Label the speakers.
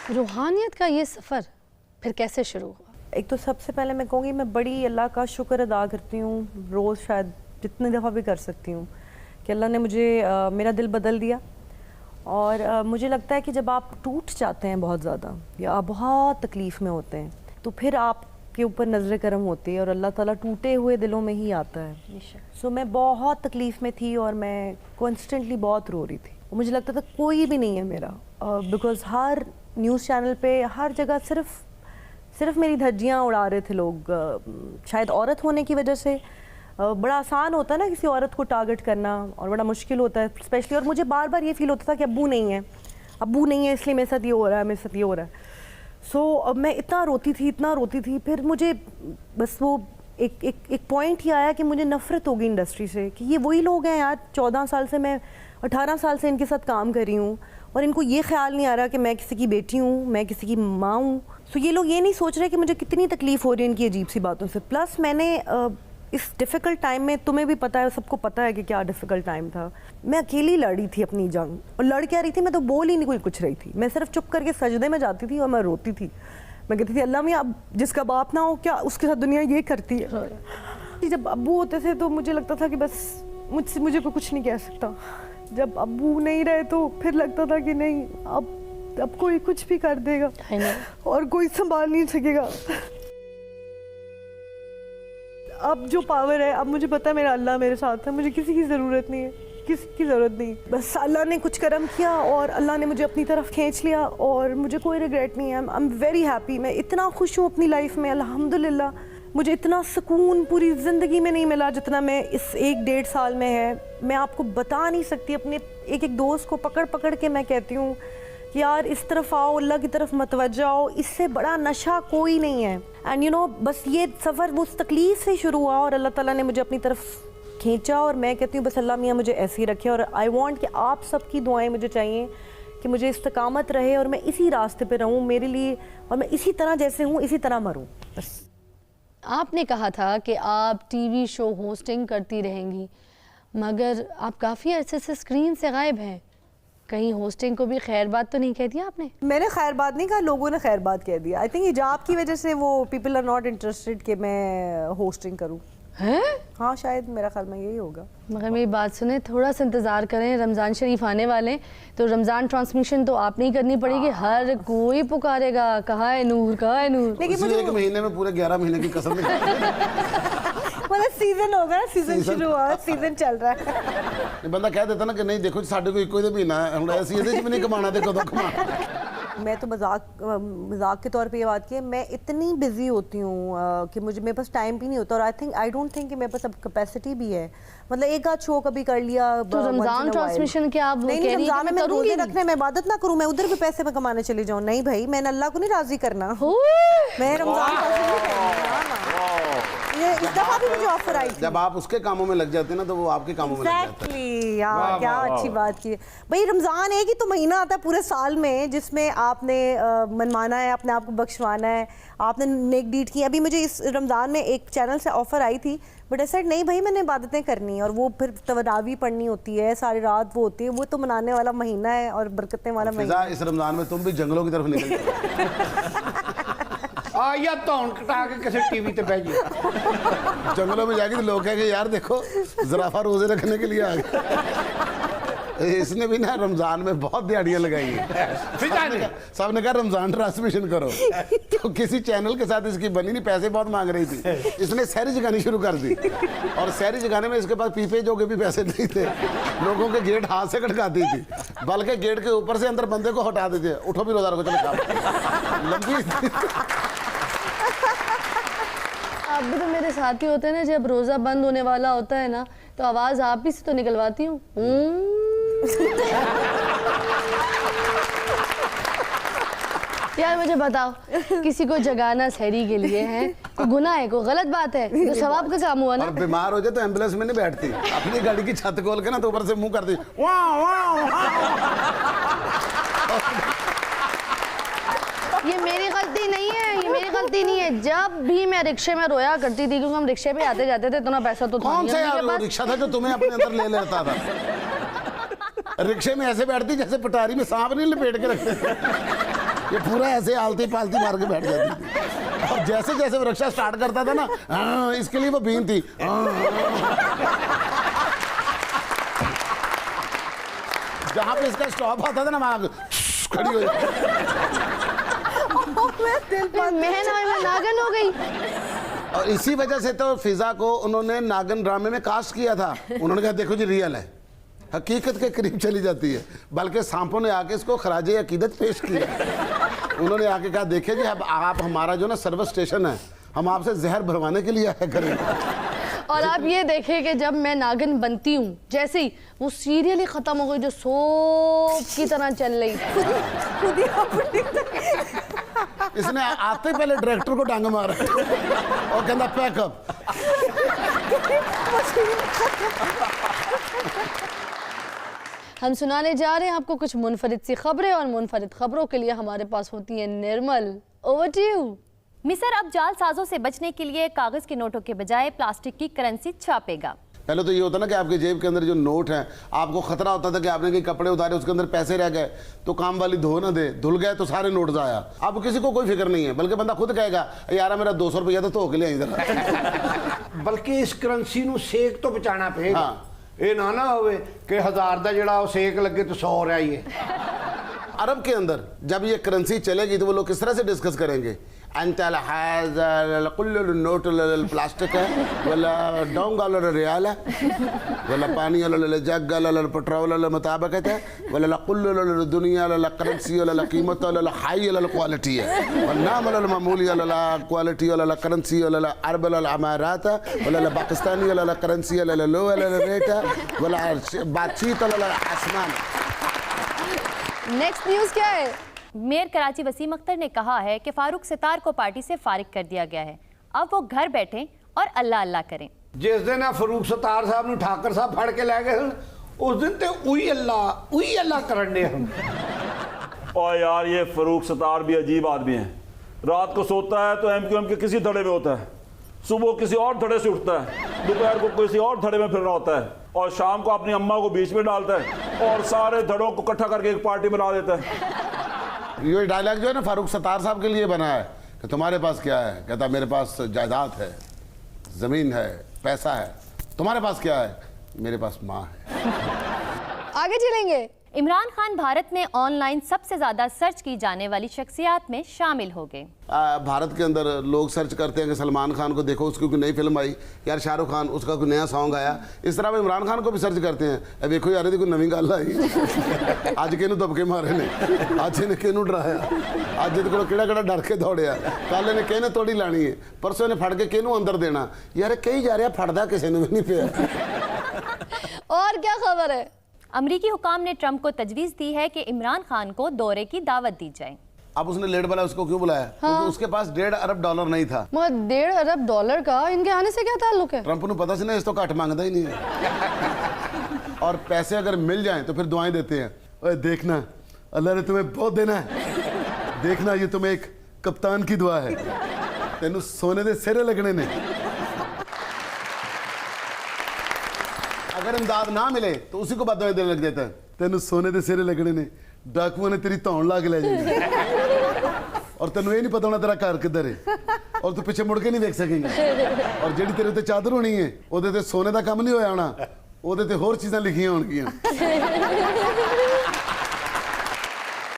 Speaker 1: रूहानियत का ये सफ़र फिर कैसे शुरू हुआ?
Speaker 2: एक तो सबसे पहले मैं कहूँगी मैं बड़ी अल्लाह का शुक्र अदा करती हूँ, रोज़ शायद जितनी दफ़ा भी कर सकती हूँ, कि अल्लाह ने मुझे मेरा दिल बदल दिया। और मुझे लगता है कि जब आप टूट जाते हैं बहुत ज़्यादा या आप बहुत तकलीफ़ में होते हैं तो फिर आपके ऊपर नज़र करम होती है और अल्लाह ताला टूटे हुए दिलों में ही आता है। सो मैं बहुत तकलीफ़ में थी और मैं कॉन्स्टेंटली बहुत रो रही थी। मुझे लगता था कोई भी नहीं है मेरा, बिकॉज़ हर न्यूज़ चैनल पे हर जगह सिर्फ मेरी धज्जियाँ उड़ा रहे थे लोग। शायद औरत होने की वजह से बड़ा आसान होता है ना किसी औरत को टारगेट करना, और बड़ा मुश्किल होता है स्पेशली। और मुझे बार बार ये फील होता था कि अब्बू नहीं है इसलिए मेरे साथ ये हो रहा है, मेरे साथ ये हो रहा है। सो अब मैं इतना रोती थी। फिर मुझे बस वो एक पॉइंट ही आया कि मुझे नफ़रत हो गई इंडस्ट्री से, कि ये वही लोग हैं यार, 14 साल से मैं 18 साल से इनके साथ काम कर रही हूँ और इनको ये ख्याल नहीं आ रहा कि मैं किसी की बेटी हूँ, मैं किसी की माँ हूँ। सो ये लोग ये नहीं सोच रहे कि मुझे कितनी तकलीफ़ हो रही है इनकी अजीब सी बातों से। प्लस मैंने इस डिफ़िकल्ट टाइम में, तुम्हें भी पता है, सबको पता है कि क्या डिफ़िकल्ट टाइम था, मैं अकेली लड़ी थी अपनी जंग। और लड़ क्या रही थी, मैं तो बोल ही नहीं कुछ रही थी। मैं सिर्फ चुप करके सजदे में जाती थी और मैं रोती थी। मैं कहती थी अल्लाह मियां, अब जिसका बाप ना हो क्या उसके साथ दुनिया ये करती है। जब अब्बू होते थे तो मुझे लगता था कि बस मुझे कोई कुछ नहीं कह सकता। जब अब्बू नहीं रहे तो फिर लगता था कि नहीं, अब कोई कुछ भी कर देगा और कोई संभाल नहीं सकेगा। अब जो पावर है, अब मुझे पता है मेरा अल्लाह मेरे साथ है, मुझे किसी की ज़रूरत नहीं है, किसी की ज़रूरत नहीं। बस अल्लाह ने कुछ करम किया और अल्लाह ने मुझे अपनी तरफ खींच लिया और मुझे कोई रिग्रेट नहीं है। I am very happy. मैं इतना खुश हूँ अपनी लाइफ में, अल्हम्दुलिल्लाह। मुझे इतना सुकून पूरी ज़िंदगी में नहीं मिला जितना मैं इस 1-1.5 साल में है। मैं आपको बता नहीं सकती। अपने एक दोस्त को पकड़ के मैं कहती हूँ कि यार इस तरफ आओ, अल्लाह की तरफ मतवज्जा आओ, इससे बड़ा नशा कोई नहीं है। एंड यू नो, बस ये सफ़र उस तकलीफ़ से शुरू हुआ और अल्लाह ताला ने मुझे अपनी तरफ खींचा। और मैं कहती हूँ बस अल्लाह मियाँ मुझे ऐसे ही रखे। और आई वांट कि आप सबकी दुआएं मुझे चाहिए कि मुझे इस्तकामत रहे और मैं इसी रास्ते पे रहूँ मेरे लिए, और मैं इसी तरह जैसे हूँ इसी तरह मरूँ बस।
Speaker 1: आपने कहा था कि आप टीवी शो होस्टिंग करती रहेंगी, मगर आप काफ़ी अरसे से स्क्रीन से गायब हैं। कहीं होस्टिंग को भी खैर बात तो नहीं कह दिया आपने?
Speaker 2: मैंने खैर बात नहीं कहा, लोगों ने खैर बात कह दिया। आई थिंक हिजाब की वजह से वो पीपल आर नॉट इंटरेस्टेड कि मैं होस्टिंग करूँ।
Speaker 1: हैं?
Speaker 2: हाँ, शायद मेरा ख्याल में यही होगा।
Speaker 1: मगर मेरी बात सुने, थोड़ा सा इंतज़ार करें, रमज़ान शरीफ आने वाले, तो रमज़ान ट्रांसमिशन तो आपने ही करनी पड़ेगी। हर कोई पुकारेगा कहाँ है नूर, कहाँ है नूर।
Speaker 3: लेकिन मुझे 1 महीने में पूरे 11 महीने की कसम
Speaker 2: मतलब सीजन होगा, सीजन शुरू हुआ, सीजन चल रहा है।
Speaker 3: बंदा कह देता ना कि नहीं देखो साढ़े को इको महीना है, हम ऐसे भी नहीं कमाना, देखो तो कमा।
Speaker 2: मैं तो मजाक के तौर पे ये बात की है, मैं इतनी बिजी होती हूँ कि मेरे पास टाइम भी नहीं होता। और आई डोंट थिंक कि मेरे पास अब कैपेसिटी भी है। मतलब एक आध शो कभी कर लिया।
Speaker 1: तो रमजान ट्रांसमिशन क्या आप
Speaker 2: नहीं, रमजान में मैं रोजे रखने में इबादत ना करूँ, मैं उधर भी पैसे में कमाने चली जाऊँ? नहीं भाई, मैंने अल्लाह को नहीं राजी करना। मैं रमजान इस दफा भी मुझे ऑफर आई थी।
Speaker 3: जब आप उसके कामों में लग जाते हैं ना तो वो आपके कामों में लग जाता है।
Speaker 2: यार क्या अच्छी बात की भाई। रमज़ान एक ही तो महीना आता है पूरे साल में जिसमें आपने मनवाना है, अपने आप को बख्शवाना है, आपने नेक डीड की। अभी मुझे इस रमज़ान में एक चैनल से ऑफर आई थी, बट आई सेड नहीं भाई, मैंने इबादतें करनी है और वो फिर तरावी पढ़नी होती है, सारी रात वो होती है, वो तो मनाने वाला महीना है और बरकतें वाला महीना।
Speaker 3: इस रमज़ान में तुम भी जंगलों की तरफ निकल जाओ।
Speaker 4: या धौन कटा के किसी टीवी पे बैठ गया।
Speaker 3: जंगलों में जाके तो लोग कहेंगे यार देखो ज़राफा रोजे रखने के लिए आ गया। इसने भी ना रमजान में बहुत दिहाड़ियां लगाई हैं। सबने कहा रमजान ट्रांसमिशन करो, तो किसी चैनल के साथ इसकी बनी नहीं, पैसे बहुत मांग रही थी। इसने सहरी जगानी शुरू कर दी और सहरी जगाने में इसके पास पीपे जो के भी पैसे नहीं थे। लोगों के गेट हाथ से खटकाती थी, बल्कि गेट के ऊपर से अंदर बंदे को हटा देते, उठो भी रोजा रखो, चलो खाओ। लंबी
Speaker 1: आप भी तो मेरे साथी होते हैं ना, जब रोज़ा बंद होने वाला होता है ना तो आवाज़ आप ही से तो निकलवाती हूँ। यार मुझे बताओ, किसी को जगाना सहरी के लिए है कोई गुनाह है, कोई गलत बात है? तो सवाब का काम हुआ ना।
Speaker 3: और बीमार हो जाए तो एम्बुलेंस में नहीं बैठती, अपनी गाड़ी की छत खोल के ना तो ऊपर से मुंह कर दी।
Speaker 1: ये मेरी गलती नहीं है, ये मेरी गलती नहीं है। जब भी मैं रिक्शे में रोया करती थी, क्योंकि हम रिक्शे पे आते जाते थे, इतना पैसा तो था
Speaker 3: कौन
Speaker 1: नहीं
Speaker 3: सा यार
Speaker 1: हमारे पास।
Speaker 3: रिक्शा था जो तुम्हें अपने अंदर ले लेता था? रिक्शे में ऐसे बैठती जैसे पटारी में सांप नहीं लपेट के रखते। ये पूरा ऐसे आलती पालती मार के बैठ जाती थी। और जैसे जैसे वो रिक्शा स्टार्ट करता था ना, हाँ, इसके लिए वो बीन थी, जहां पे इसका स्टॉप आता था ना वहां खड़ी हो जाती।
Speaker 1: मैं नागन हो गई।
Speaker 3: और इसी वजह से तो फिजा को उन्होंने नागन ड्रामे में कास्ट किया था। उन्होंने कहा देखो जी रियल है, हकीकत के करीब चली जाती है। बल्कि सांपों ने आके इसको खराजे अकीदत पेश किया। उन्होंने आके कहा देखिए जी अब आप हमारा जो ना सर्विस स्टेशन है, हम आपसे जहर भरवाने के लिए आया करेंगे।
Speaker 1: और आप ये देखें कि जब मैं नागिन बनती हूँ, जैसे ही वो सीरियल ही खत्म हो गई जो सोप की तरह चल रही,
Speaker 3: इसने आते पहले डायरेक्टर को डांग मारा और कहता पैकअप।
Speaker 1: हम सुनाने जा रहे हैं आपको कुछ मुनफरिद सी खबरें, और मुनफरिद खबरों के लिए हमारे पास होती है निर्मल। Over to you.
Speaker 5: मिस्र अब जालसाजों से बचने के लिए कागज के नोटों के बजाय प्लास्टिक की करेंसी छापेगा।
Speaker 3: पहले तो ये होता ना कि आपके जेब के अंदर जो नोट है, आपको खतरा होता था कि आपने कहीं कपड़े उतारे, उसके अंदर पैसे रह गए तो काम वाली धो ना दे, धुल गए तो सारे नोट जाया। अब किसी को कोई फिक्र नहीं है, बल्कि बंदा खुद कहेगा यार मेरा 200 रुपया तो धो के ले इधर।
Speaker 4: बल्कि इस करंसी ਨੂੰ सेक तो बचाना पेगा। ये ना होवे कि 1000 का जड़ा सेक लगे तो 100 रहा ही है।
Speaker 3: अरब के अंदर जब ये करेंसी चलेगी तो वो लोग किस तरह से डिस्कस करेंगे? अंतल कुल्लु नोट प्लास्टिक है वला डोंगा रियाल है वला पानी जग पेट्रोल मुताबिक है वला कुल्लु दुनिया करेंसी कीमत हाई क्वालिटी है नाम मामूली क्वालिटी करेंसी अरब अमारात वला पाकिस्तानी करेंसी लो रेट वला बातचीत आसमान।
Speaker 1: नेक्स्ट न्यूज़ क्या है?
Speaker 5: मेयर कराची वसीम अख्तर ने कहा है कि फारूक सितार को पार्टी से फारिग कर दिया गया है, अब वो घर बैठें और अल्लाह अल्लाह करें।
Speaker 4: जिस दिन फारूक सितार साहब ठाकर साहब फड़ के लै गए उस दिन तो उही अल्लाह करन दे हम।
Speaker 6: और यार ये फारूक सितार भी अजीब आदमी है। रात को सोता है तो एमक्यूएम के किसी धड़े में होता है, सुबह किसी और धड़े से उठता है, दोपहर को किसी और धड़े में फिर रहा होता है, और शाम को अपनी अम्मा को बीच में डालता है और सारे धड़ों को इकट्ठा करके एक पार्टी बना देता है।
Speaker 3: ये डायलॉग जो है ना फारूक सतार साहब के लिए बना है कि तुम्हारे पास क्या है? कहता मेरे पास जायदाद है, जमीन है, पैसा है। तुम्हारे पास क्या है? मेरे पास माँ है।
Speaker 1: आगे चलेंगे।
Speaker 5: इमरान खान भारत में ऑनलाइन सबसे ज्यादा सर्च की जाने वाली शख्सियात में शामिल हो गए।
Speaker 3: भारत के अंदर लोग सर्च करते हैं कि सलमान खान को देखो, उसकी कोई नई फिल्म आई, यार शाहरुख खान उसका कोई नया सॉन्ग आया। इस तरह में इमरान खान को भी सर्च करते हैं, देखो यार कोई नवी गल आई, अज किनू दबके मारे ने, अज इन्हें किनू डराया, अज इहदे कोलों किहड़ा डर के दौड़िया, कल इन्हें किहने तोड़ी लानी है, परसों इन्हें फड़ के किनू अंदर देना। यार कही जा रहा फड़दा किसी ने भी नहीं पिया।
Speaker 1: और क्या खबर है?
Speaker 5: अमरीकी हुकाम ने ट्रंप को तजवीज़ दी है कि इमरान खान को दौरे की दावत दी जाए।
Speaker 3: अब उसने लेट बुलाया, उसको क्यों बुलाया? हाँ। क्योंकि उसके पास $1.5 अरब नहीं था।
Speaker 1: मगर $1.5 अरब का इनके आने से क्या ताल्लुक है?
Speaker 3: ट्रंप को पता से ना इस तो घट मांगता ही नहीं है। और पैसे अगर मिल जाएं तो फिर दुआएं देते हैं, ओए देखना अल्लाह ने तुम्हें बहुत देना है, देखना ये तुम्हें एक कप्तान की दुआ है, तेनू सोने दे सिरे लगने ने। अगर इमदाद ना मिले तो उसी को बददुआएं देने लग जाता है, तेनू सोने दे सिरे लगने ने, डाकुओं ने तेरी धौन ला के ले जाएंगे और तेनू ये नहीं पता होना तेरा घर किधर है, और तू पीछे मुड़ के नहीं देख सकेंगे। और जेडी तेरे उत्ते चादर होनी है ओदे ते सोने का काम नहीं होया होना, ओदे ते होर चीज़ां लिखियां होणगियां।